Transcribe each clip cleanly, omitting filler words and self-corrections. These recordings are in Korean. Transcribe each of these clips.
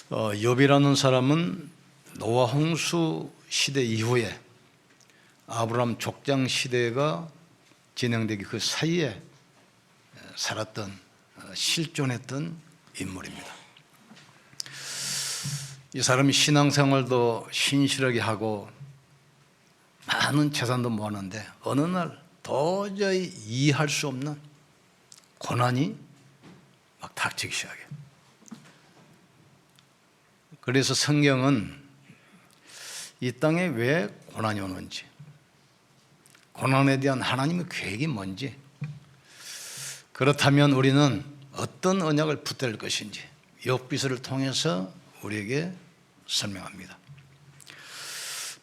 욥이라는 사람은 노아 홍수 시대 이후에 아브라함 족장 시대가 진행되기 그 사이에 살았던 실존했던 인물입니다. 이 사람이 신앙생활도 신실하게 하고 많은 재산도 모았는데 어느 날 도저히 이해할 수 없는 고난이 막 닥치기 시작해요. 그래서 성경은 이 땅에 왜 고난이 오는지, 고난에 대한 하나님의 계획이 뭔지, 그렇다면 우리는 어떤 언약을 붙들 것인지 욥기서를 통해서 우리에게 설명합니다.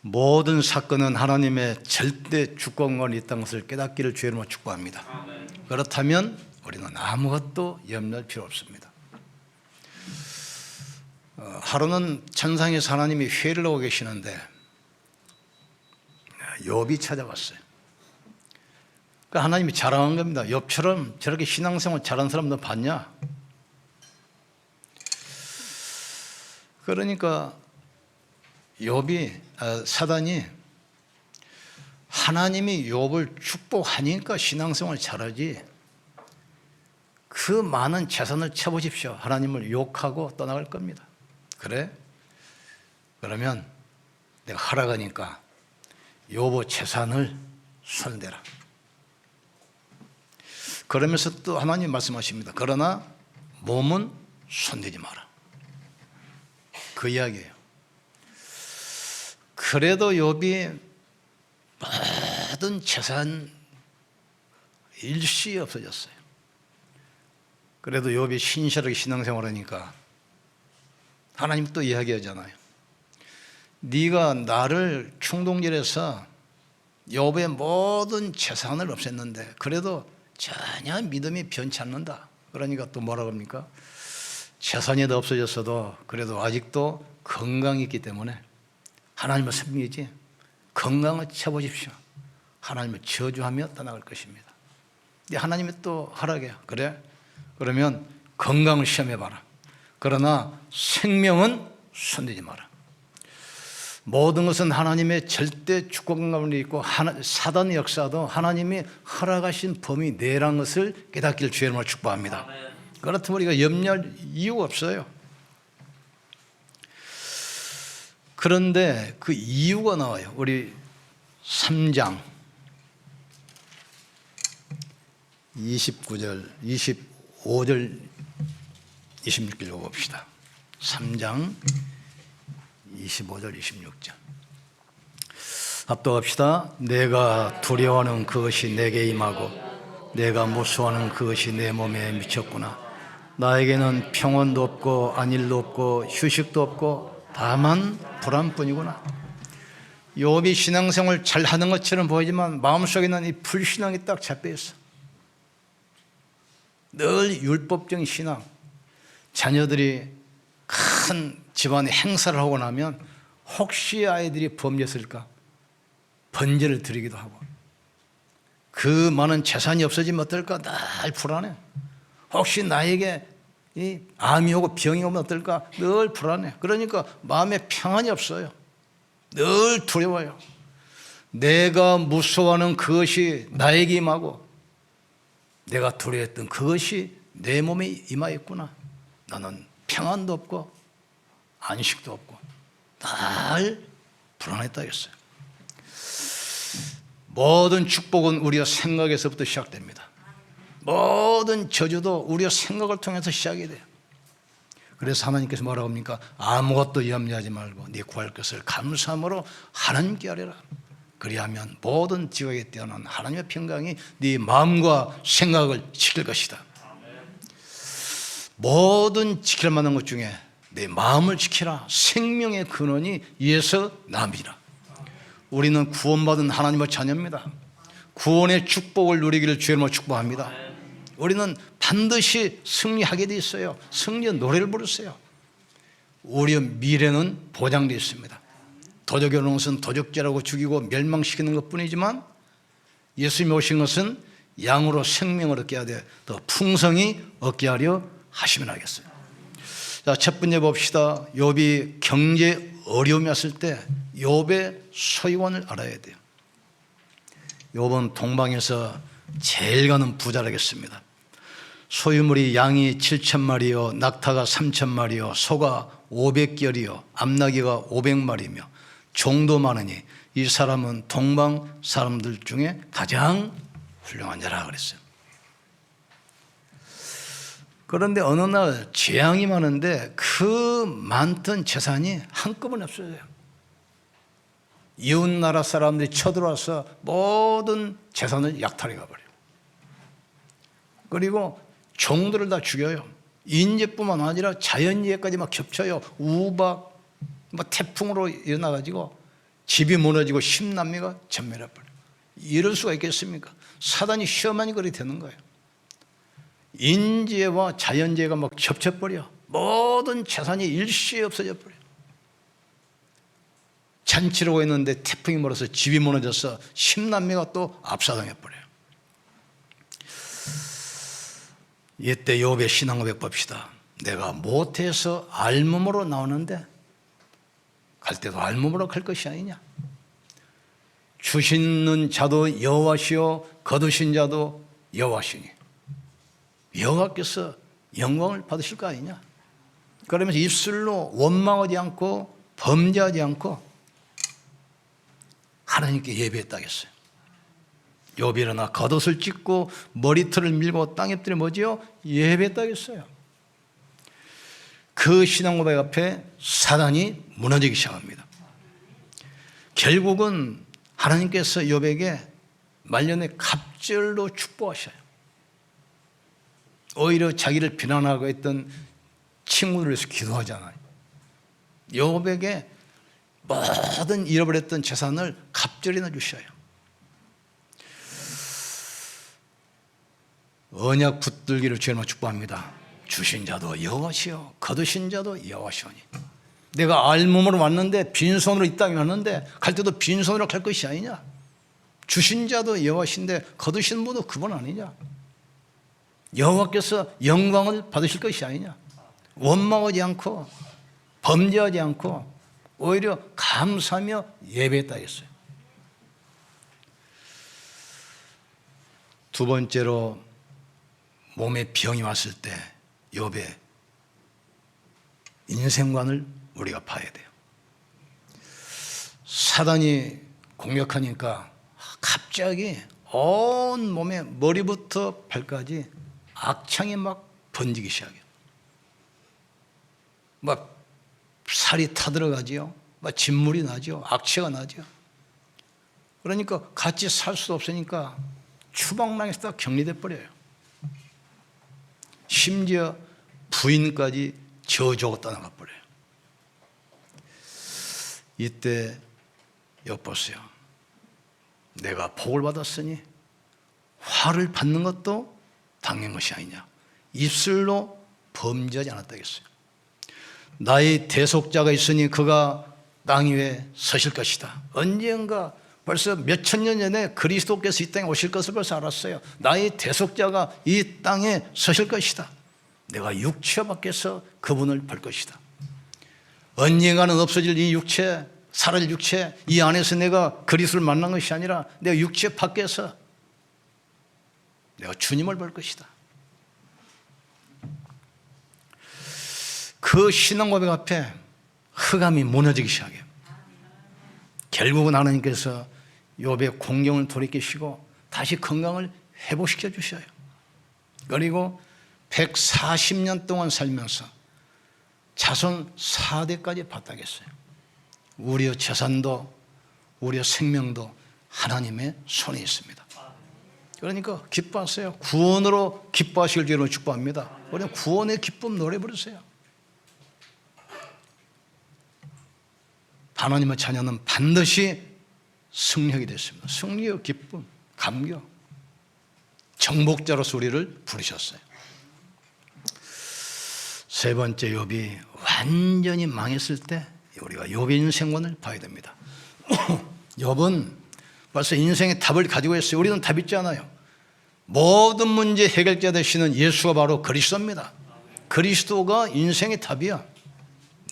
모든 사건은 하나님의 절대 주권권이 있다는 것을 깨닫기를 주의 이름으로 축복합니다. 그렇다면 우리는 아무것도 염려할 필요 없습니다. 하루는 천상에서 하나님이 회의를 하고 계시는데 욥이 찾아왔어요. 그러니까 하나님이 자랑한 겁니다. 욥처럼 저렇게 신앙생활 잘하는 사람 너 봤냐? 그러니까 사단이 하나님이 욥을 축복하니까 신앙생활 잘하지, 그 많은 재산을 쳐보십시오. 하나님을 욕하고 떠나갈 겁니다. 그래? 그러면 내가 하락하니까 욥의 재산을 손대라. 그러면서 또 하나님 말씀하십니다. 그러나 몸은 손대지 마라. 그 이야기예요. 그래도 욥이 모든 재산 일시 없어졌어요. 그래도 욥이 신실하게 신앙생활하니까 하나님 또 이야기하잖아요. 네가 나를 충동질해서 욥의 모든 재산을 없앴는데 그래도 전혀 믿음이 변치 않는다. 그러니까 또 뭐라고 합니까? 재산이 더 없어졌어도 그래도 아직도 건강이 있기 때문에 하나님을 섬기지 건강을 쳐보십시오. 하나님을 저주하며 떠나갈 것입니다. 근데 하나님이 또 하라게요. 그래? 그러면 건강을 시험해봐라. 그러나 생명은 손대지 마라. 모든 것은 하나님의 절대 주권감을 있고 사단의 역사도 하나님이 허락하신 범위 내라는 것을 깨닫기를 주의 이름으로 축복합니다. 그렇다면 우리가 염려할 이유가 없어요. 그런데 그 이유가 나와요. 우리 3장 29절, 25절, 26절 읽어봅시다. 3장 25절, 26절 합독합시다. 내가 두려워하는 그것이 내게 임하고 내가 무서워하는 그것이 내 몸에 미쳤구나. 나에게는 평온도 없고 안일도 없고 휴식도 없고 다만 불안뿐이구나. 욥이 신앙생활 잘하는 것처럼 보이지만 마음속에는 이 불신앙이 딱 잡혀있어. 늘 율법적인 신앙. 자녀들이 큰 집안에 행사를 하고 나면 혹시 아이들이 범죄했을까 번제를 드리기도 하고, 그 많은 재산이 없어지면 어떨까 늘 불안해. 혹시 나에게 이 암이 오고 병이 오면 어떨까 늘 불안해. 그러니까 마음에 평안이 없어요. 늘 두려워요. 내가 무서워하는 그것이 나에게 임하고 내가 두려워했던 그것이 내 몸에 임하였구나. 나는 평안도 없고 안식도 없고 늘 불안했다 했어요. 모든 축복은 우리의 생각에서부터 시작됩니다. 모든 저주도 우리의 생각을 통해서 시작이 돼요. 그래서 하나님께서 뭐라고 합니까? 아무것도 염려하지 말고 네 구할 것을 감사함으로 하나님께 아뢰라. 그리하면 모든 지각에 뛰어난 하나님의 평강이 네 마음과 생각을 지킬 것이다. 모든 지킬 만한 것 중에 내 마음을 지키라. 생명의 근원이 이에서 남이라. 우리는 구원받은 하나님의 자녀입니다. 구원의 축복을 누리기를 주의 이름으로 축복합니다. 우리는 반드시 승리하게 돼 있어요. 승리의 노래를 부르세요. 우리의 미래는 보장되어 있습니다. 도적이 오는 것은 도적질하고 죽이고 멸망시키는 것뿐이지만 예수님이 오신 것은 양으로 생명을 얻게 하되 더 풍성히 얻게 하려 하시면 하겠어요. 자, 첫 번째 봅시다. 욥이 경제 어려움이 왔을 때 욥의 소유관을 알아야 돼요. 욥은 동방에서 제일 가는 부자라겠습니다. 소유물이 양이 7,000마리요, 낙타가 3,000마리요, 소가 500결이요, 암나귀가 500마리며 종도 많으니 이 사람은 동방 사람들 중에 가장 훌륭한 자라 그랬어요. 그런데 어느 날 재앙이 많은데 그 많던 재산이 한꺼번에 없어져요. 이웃 나라 사람들이 쳐들어와서 모든 재산을 약탈해 가버려요. 그리고 종들을 다 죽여요. 인재뿐만 아니라 자연재해까지 막 겹쳐요. 우박, 태풍으로 일어나가지고 집이 무너지고 10남매가 전멸해버려요. 이럴 수가 있겠습니까? 사단이 시험하니 그렇게 되는 거예요. 인재와 자연재해가 막 겹쳐버려. 모든 재산이 일시에 없어져 버려요. 잔치를 하고 있는데 태풍이 몰아서 집이 무너져서 10남매가 또 압사당해버려요. 이때 욥의 신앙 고백 봅시다. 내가 모태에서 알몸으로 나오는데 갈 때도 알몸으로 갈 것이 아니냐. 주시는 자도 여호와시요 거두신 자도 여호와시니 여호와께서 영광을 받으실 거 아니냐. 그러면서 입술로 원망하지 않고 범죄하지 않고 하나님께 예배했다겠어요. 욥이 일어나 겉옷을 찢고 머리털을 밀고 땅에 엎드려 뭐지요? 예배했다겠어요. 그 신앙 고백 앞에 사단이 무너지기 시작합니다. 결국은 하나님께서 욥에게 말년에 갑절로 축복하셔요. 오히려 자기를 비난하고 있던 친구들을 위해서 기도하잖아요. 욥에게 모든 잃어버렸던 재산을 갑절이나 주셔요. 언약 붙들기를 주님으로 축복합니다. 주신 자도 여호와시요 거두신 자도 여호와시오니. 내가 알몸으로 왔는데 빈손으로 이 땅에 왔는데 갈 때도 빈손으로 갈 것이 아니냐. 주신 자도 여호와신데 거두신 분도 그분 아니냐. 여호와께서 영광을 받으실 것이 아니냐. 원망하지 않고 범죄하지 않고 오히려 감사하며 예배했다 했어요. 두 번째로 몸에 병이 왔을 때 욥의 인생관을 우리가 봐야 돼요. 사단이 공격하니까 갑자기 온 몸에 머리부터 발까지 악창이 막 번지기 시작해요. 막 살이 타들어가지요. 막 진물이 나죠. 악취가 나죠. 그러니까 같이 살 수 없으니까 추방당해서 다 격리돼 버려요. 심지어 부인까지 저주하고 떠나가 버려요. 이때 엿보세요. 내가 복을 받았으니 화를 받는 것도 당연한 것이 아니냐. 입술로 범죄하지 않았다겠어요. 나의 대속자가 있으니 그가 땅 위에 서실 것이다. 언젠가 벌써 몇천 년 전에 그리스도께서 이 땅에 오실 것을 벌써 알았어요. 나의 대속자가 이 땅에 서실 것이다. 내가 육체 밖에서 그분을 볼 것이다. 언젠가는 없어질 이 육체, 사라질 육체, 이 안에서 내가 그리스도를 만난 것이 아니라 내가 육체 밖에서 내가 주님을 볼 것이다. 그 신앙 고백 앞에 흑암이 무너지기 시작해요. 결국은 하나님께서 욥의 공경을 돌이키시고 다시 건강을 회복시켜 주셔요. 그리고 140년 동안 살면서 자손 4대까지 받다겠어요. 우리의 재산도 우리의 생명도 하나님의 손에 있습니다. 그러니까 기뻐하세요. 구원으로 기뻐하시길 주님으로 축복합니다. 우리는 구원의 기쁨 노래 부르세요. 하나님의 자녀는 반드시 승리하게 됐습니다. 승리의 기쁨, 감격. 정복자로서 우리를 부르셨어요. 세 번째, 욥이 완전히 망했을 때 우리가 욥의 인생관을 봐야 됩니다. 욥은 벌써 인생의 답을 가지고 있어요. 우리는 답 있잖아요. 모든 문제 해결자 되시는 예수가 바로 그리스도입니다. 그리스도가 인생의 답이야.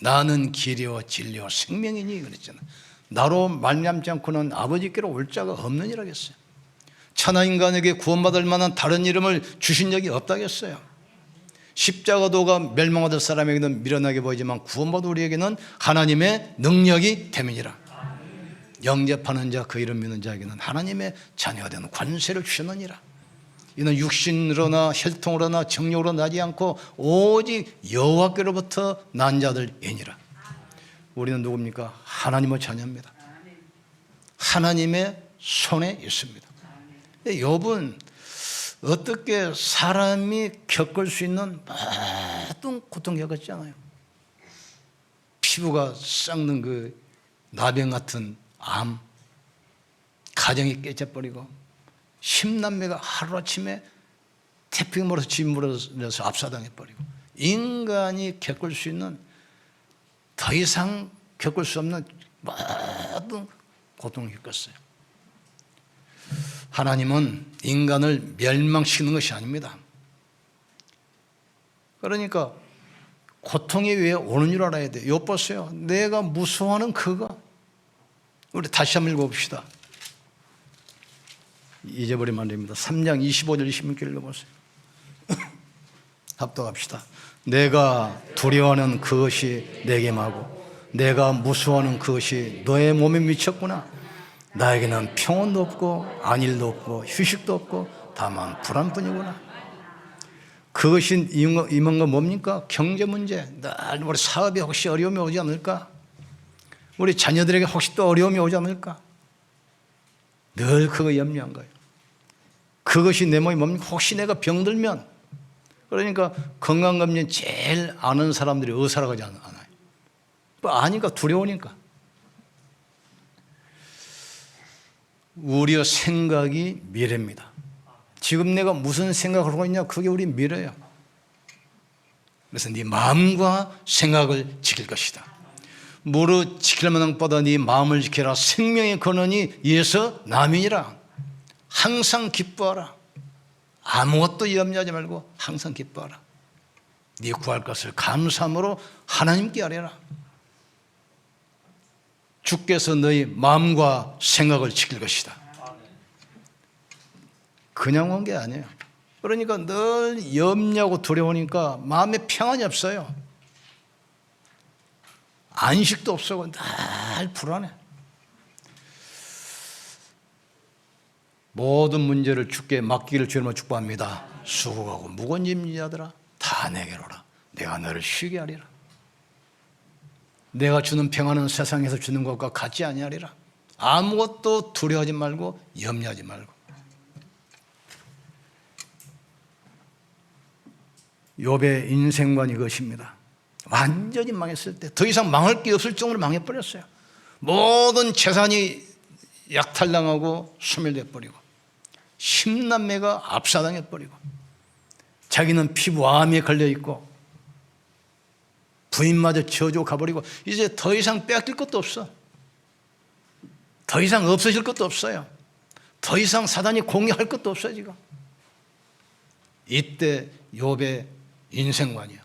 나는 길이요 진리요 생명이니 그랬잖아. 나로 말미암지 않고는 아버지께로 올 자가 없느니라 했어요. 천하 인간에게 구원받을 만한 다른 이름을 주신 적이 없다겠어요. 십자가도가 멸망받을 사람에게는 미련하게 보이지만 구원받을 우리에게는 하나님의 능력이 됨이니라. 영접하는 자 그 이름 믿는 자에게는 하나님의 자녀가 되는 관세를 주셨느니라. 이는 육신으로나 혈통으로나 정욕으로 나지 않고 오직 여호와께로부터 난 자들이니라. 우리는 누굽니까? 하나님의 자녀입니다. 하나님의 손에 있습니다. 근데 욥은 어떻게 사람이 겪을 수 있는 모든 고통 겪었잖아요. 피부가 썩는 그 나병 같은 암, 가정이 깨져버리고 10남매가 하루아침에 태풍이 몰아서 집 물어서 압사당해버리고 인간이 겪을 수 있는 더 이상 겪을 수 없는 모든 고통을 겪었어요. 하나님은 인간을 멸망시키는 것이 아닙니다. 그러니까 고통이 왜 오는 줄 알아야 돼요. 엿보세요. 내가 무서워하는 그가. 우리 다시 한번 읽어봅시다. 잊어버리면 안 됩니다. 3장 25절 26절 읽어보세요. 합독합시다. 내가 두려워하는 그것이 내게 마고 내가 무서워하는 그것이 너의 몸에 미쳤구나. 나에게는 평온도 없고 안일도 없고 휴식도 없고 다만 불안뿐이구나. 그것이 임한 건 뭡니까? 경제 문제. 늘 우리 사업에 혹시 어려움이 오지 않을까? 우리 자녀들에게 혹시 또 어려움이 오지 않을까? 늘 그거 염려한 거예요. 그것이 내 몸이 뭡니까? 혹시 내가 병들면. 그러니까 건강검진 제일 아는 사람들이 의사라고 하지 않아요. 아니까 두려우니까. 우리의 생각이 미래입니다. 지금 내가 무슨 생각을 하고 있냐? 그게 우리 미래예요. 그래서 네 마음과 생각을 지킬 것이다. 무릇 지킬 만한 것보다 네 마음을 지켜라. 생명의 근원이 예서 남이니라. 항상 기뻐하라. 아무것도 염려하지 말고 항상 기뻐하라. 네 구할 것을 감사함으로 하나님께 아뢰라. 주께서 너희 마음과 생각을 지킬 것이다. 그냥 온 게 아니에요. 그러니까 늘 염려하고 두려우니까 마음에 평안이 없어요. 안식도 없어. 늘 불안해. 모든 문제를 주께 맡기기를 주님으로 축복합니다. 수고하고 무거운 짐진 자들아 다 내게로 오라. 내가 너를 쉬게 하리라. 내가 주는 평안은 세상에서 주는 것과 같지 아니하리라. 아무것도 두려워하지 말고 염려하지 말고. 욥의 인생관이 이것입니다. 완전히 망했을 때 더 이상 망할 게 없을 정도로 망해버렸어요. 모든 재산이 약탈당하고 소멸돼버리고 10남매가 압사당해버리고 자기는 피부암에 걸려있고 부인마저 저주고 가버리고 이제 더 이상 빼앗길 것도 없어. 더 이상 없어질 것도 없어요. 더 이상 사단이 공격할 것도 없어요. 지금 이때 욥의 인생관이야.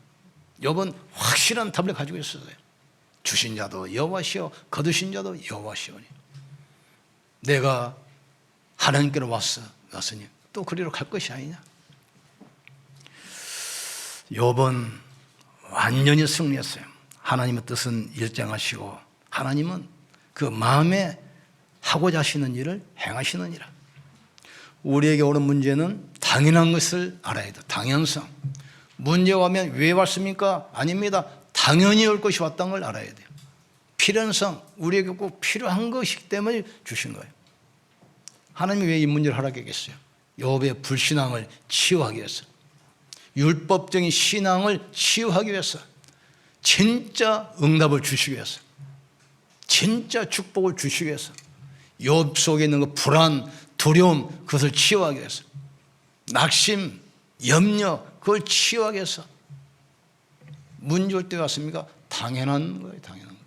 욥은 확실한 답을 가지고 있었어요. 주신 자도 여호와시오 거두신 자도 여호와시오니 내가 하나님께로 왔으니 또 그리로 갈 것이 아니냐. 욥은 완전히 승리했어요. 하나님의 뜻은 일정하시고 하나님은 그 마음에 하고자 하시는 일을 행하시느니라. 우리에게 오는 문제는 당연한 것을 알아야 돼요. 당연성. 문제가 오면 왜 왔습니까? 아닙니다. 당연히 올 것이 왔다는 걸 알아야 돼요. 필연성. 우리에게 꼭 필요한 것이기 때문에 주신 거예요. 하나님이 왜 이 문제를 허락했겠어요? 욥의 불신앙을 치유하기 위해서, 율법적인 신앙을 치유하기 위해서, 진짜 응답을 주시기 위해서, 진짜 축복을 주시기 위해서, 욥 속에 있는 그 불안, 두려움 그것을 치유하기 위해서, 낙심, 염려 그걸 치유하기 위해서. 문제 올 때 왔습니까? 당연한 거예요. 당연한 거예요.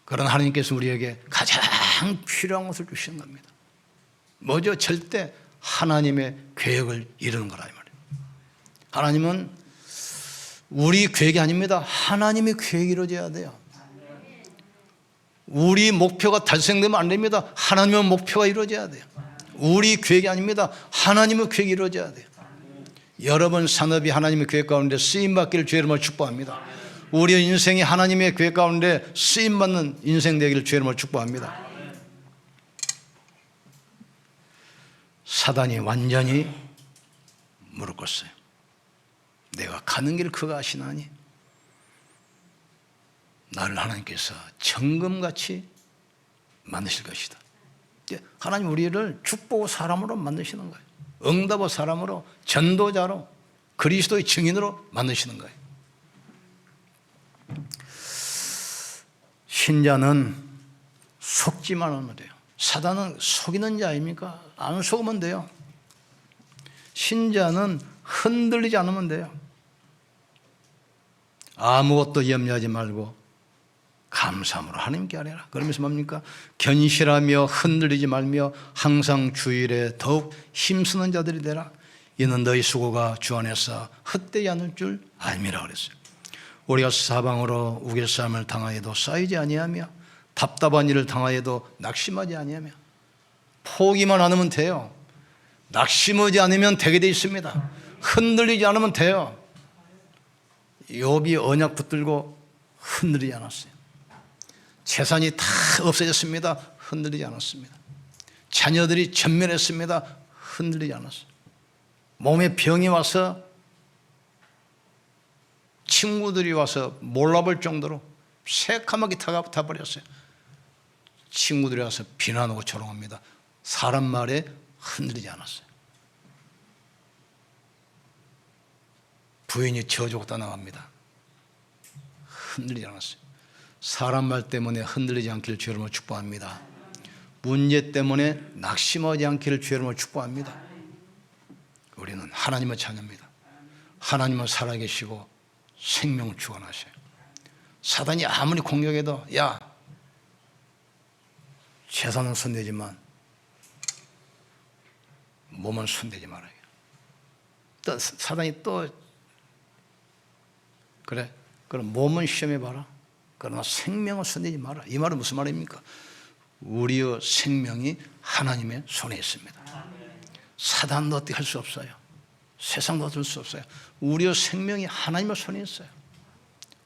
그런 하나님께서 우리에게 가장 필요한 것을 주시는 겁니다. 뭐죠? 절대 하나님의 계획을 이루는 거라 이 말이에요. 하나님은 우리 계획이 아닙니다. 하나님의 계획이 이루어져야 돼요. 우리 목표가 달성되면 안 됩니다. 하나님의 목표가 이루어져야 돼요. 우리 계획이 아닙니다. 하나님의 계획이 이루어져야 돼요. 여러분 산업이 하나님의 계획 가운데 쓰임받기를 주의 이름으로 축복합니다. 우리의 인생이 하나님의 계획 가운데 쓰임받는 인생 되기를 주의 이름으로 축복합니다. 사단이 완전히 무릎 꿇었어요. 내가 가는 길 그가 아시나니 나를 하나님께서 정금같이 만드실 것이다. 하나님 우리를 축복 사람으로 만드시는 거예요. 응답의 사람으로, 전도자로, 그리스도의 증인으로 만드시는 거예요. 신자는 속지만 하면 돼요. 사단은 속이는 자 아닙니까? 안 속으면 돼요. 신자는 흔들리지 않으면 돼요. 아무것도 염려하지 말고 감사함으로 하나님께 아뢰라. 그러면서 뭡니까? 견실하며 흔들리지 말며 항상 주일에 더욱 힘쓰는 자들이 되라. 이는 너희 수고가 주 안에서 헛되지 않을 줄 알미라 그랬어요. 우리가 사방으로 우겨싸움을 당하여도 쌓이지 아니하며 답답한 일을 당하여도 낙심하지 아니하며 포기만 않으면 돼요. 낙심하지 않으면 되게 돼 있습니다. 흔들리지 않으면 돼요. 욥이 언약 붙들고 흔들리지 않았어요. 재산이 다 없어졌습니다. 흔들리지 않았습니다. 자녀들이 전멸했습니다. 흔들리지 않았어요. 몸에 병이 와서 친구들이 와서 몰라볼 정도로 새카맣게 타버렸어요. 친구들이 와서 비난하고 조롱합니다. 사람 말에 흔들리지 않았어요. 부인이 저주가 나갑니다. 흔들리지 않았어요. 사람 말 때문에 흔들리지 않기를 주의 이름으로 축복합니다. 문제 때문에 낙심하지 않기를 주의 이름으로 축복합니다. 우리는 하나님의 자녀입니다. 하나님은 살아계시고 생명을 주관하셔요. 사단이 아무리 공격해도 야 재산은 손대지만 몸은 손대지 말아요. 또 사단이 또 그래 그럼 몸은 시험해봐라. 그러나 생명을 손대지 마라. 이 말은 무슨 말입니까? 우리의 생명이 하나님의 손에 있습니다. 사단도 어떻게 할 수 없어요. 세상도 어쩔 수 없어요. 우리의 생명이 하나님의 손에 있어요.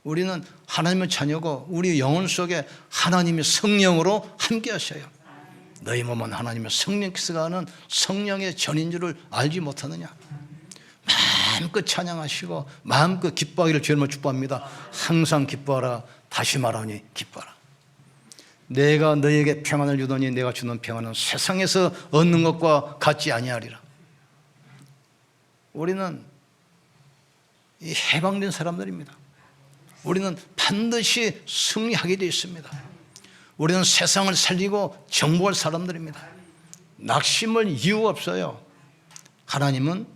우리는 하나님의 자녀고 우리 영혼 속에 하나님의 성령으로 함께 하셔요. 너희 몸은 하나님의 성령께서 가는 성령의 전인 줄을 알지 못하느냐. 마음껏 찬양하시고 마음껏 기뻐하기를 주님을 축복합니다. 항상 기뻐하라. 다시 말하니 기뻐하라. 내가 너에게 평안을 주더니 내가 주는 평안은 세상에서 얻는 것과 같지 아니하리라. 우리는 이 해방된 사람들입니다. 우리는 반드시 승리하게 되어 있습니다. 우리는 세상을 살리고 정복할 사람들입니다. 낙심할 이유가 없어요. 하나님은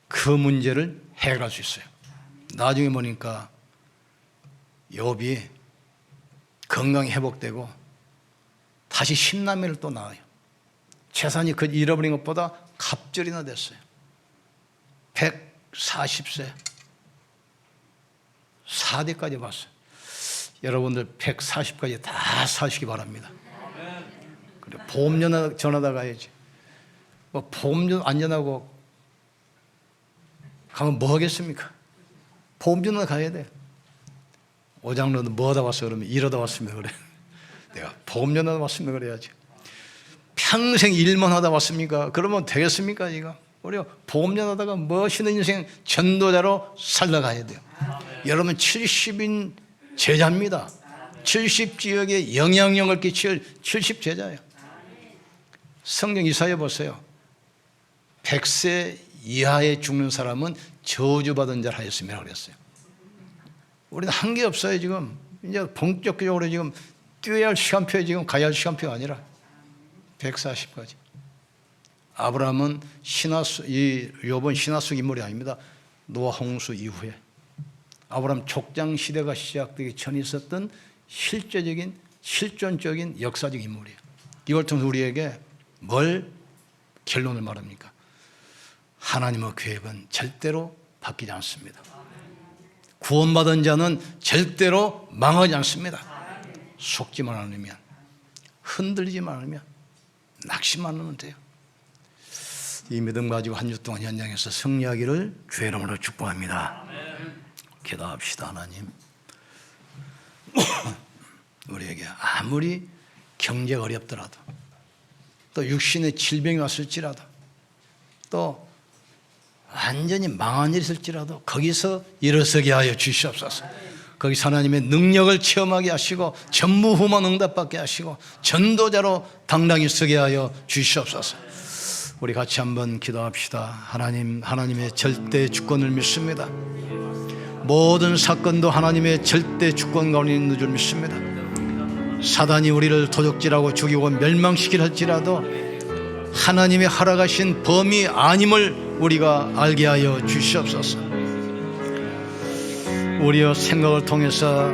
그 문제를 해결할 수 있어요. 나중에 보니까 욥이 건강이 회복되고 다시 10남매를 또 낳아요. 재산이 그 잃어버린 것보다 갑절이나 됐어요. 140세 4대까지 봤어요. 여러분들 140까지 다 사시기 바랍니다. 그래, 보험료 전하다 가야지. 뭐 보험료 안 전하고 가면 뭐 하겠습니까? 보험료는 가야 돼. 오장로는 뭐하다 왔어? 그러면 이러다 왔습니다. 그래. 내가 보험료는 왔습니다. 그래야지. 평생 일만 하다 왔습니까? 그러면 되겠습니까? 이거? 우리가 보험료 하다가 멋있는 인생 전도자로 살아가야 돼요. 여러분 70인 제자입니다. 70지역에 영향력을 끼칠 70제자예요. 성경 이사야 보세요. 100세 이하에 죽는 사람은 저주받은 자라 하였으며 그랬어요. 우리는 한 게 없어요. 지금 이제 본격적으로 지금 뛰어야 할 시간표에 지금 가야 할 시간표가 아니라 140까지. 아브라함은 욥은 신화 속 인물이 아닙니다. 노아 홍수 이후에 아브라함 족장 시대가 시작되기 전에 있었던 실존적인 역사적 인물이에요. 이걸 통해서 우리에게 뭘 결론을 말합니까? 하나님의 계획은 절대로 바뀌지 않습니다. 구원받은 자는 절대로 망하지 않습니다. 속지만 않으면, 흔들리지만 않으면, 낙심만 하면 돼요. 이 믿음 가지고 한 주 동안 현장에서 승리하기를 주의 이름으로 축복합니다. 기도합시다. 하나님, 우리에게 아무리 경제가 어렵더라도, 또 육신의 질병이 왔을지라도, 또 완전히 망한 일이 있을지라도 거기서 일어서게 하여 주시옵소서. 거기서 하나님의 능력을 체험하게 하시고 전무후무한 응답받게 하시고 전도자로 당당히 서게 하여 주시옵소서. 우리 같이 한번 기도합시다. 하나님, 하나님의 절대 주권을 믿습니다. 모든 사건도 하나님의 절대 주권 가운데 있는 줄 믿습니다. 사단이 우리를 도적질하고 죽이고 멸망시키려 할지라도 하나님의 허락하신 범위 아님을 우리가 알게 하여 주시옵소서. 우리의 생각을 통해서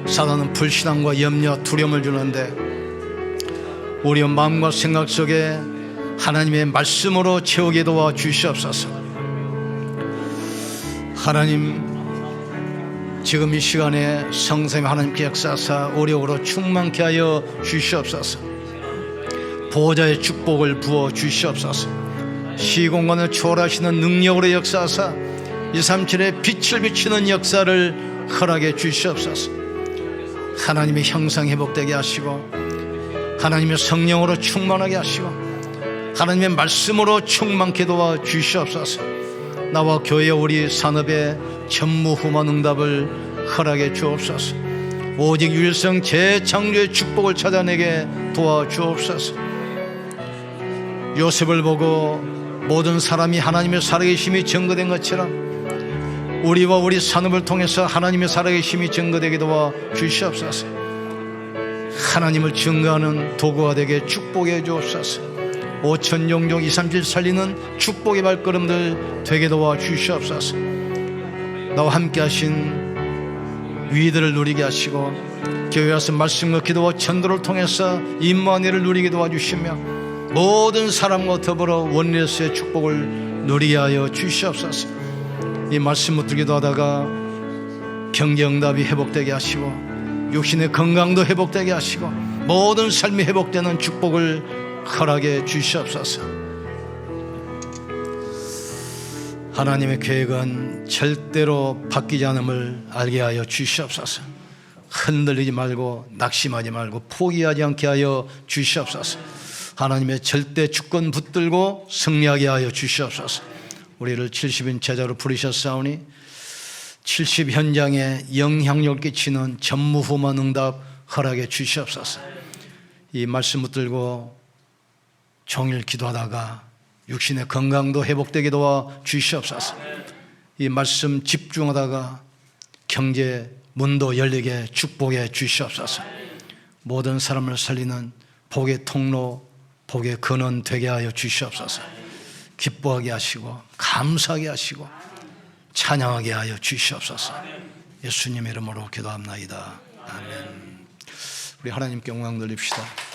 사단은 불신앙과 염려, 두려움을 주는데 우리의 마음과 생각 속에 하나님의 말씀으로 채우게 도와 주시옵소서. 하나님, 지금 이 시간에 성삼위 하나님께 역사하사 우리 영으로 충만케 하여 주시옵소서. 보호자의 축복을 부어 주시옵소서. 시공간을 초월하시는 능력으로 역사하사 237의 빛을 비추는 역사를 허락해 주시옵소서. 하나님의 형상 회복되게 하시고 하나님의 성령으로 충만하게 하시고 하나님의 말씀으로 충만케 도와 주시옵소서. 나와 교회 우리 산업에 전무후무한 응답을 허락해 주옵소서. 오직 유일성 재창조의 축복을 찾아내게 도와주옵소서. 요셉을 보고 모든 사람이 하나님의 살아계심이 증거된 것처럼 우리와 우리 산업을 통해서 하나님의 살아계심이 증거되게 도와주시옵소서. 하나님을 증거하는 도구가 되게 축복해 주옵소서. 5천 종족 237 살리는 축복의 발걸음들 되게 도와주시옵소서. 나와 함께 하신 위들을 누리게 하시고 교회 와서 말씀과 기도와 전도를 통해서 임무한 일을 누리게 도와주시며 모든 사람과 더불어 원리에서의 축복을 누리게 하여 주시옵소서. 이 말씀 붙들기도 하다가 경제응답이 회복되게 하시고 육신의 건강도 회복되게 하시고 모든 삶이 회복되는 축복을 허락해 주시옵소서. 하나님의 계획은 절대로 바뀌지 않음을 알게 하여 주시옵소서. 흔들리지 말고 낙심하지 말고 포기하지 않게 하여 주시옵소서. 하나님의 절대 주권 붙들고 승리하게 하여 주시옵소서. 우리를 70인 제자로 부르셨사오니 70 현장에 영향력을 끼치는 전무후무한 응답 허락해 주시옵소서. 이 말씀 붙들고 종일 기도하다가 육신의 건강도 회복되게 도와 주시옵소서. 이 말씀 집중하다가 경제 문도 열리게 축복해 주시옵소서. 모든 사람을 살리는 복의 통로, 복의 근원 되게 하여 주시옵소서. 기뻐하게 하시고 감사하게 하시고 찬양하게 하여 주시옵소서. 예수님의 이름으로 기도합나이다. 아멘. 우리 하나님께 영광 돌립시다.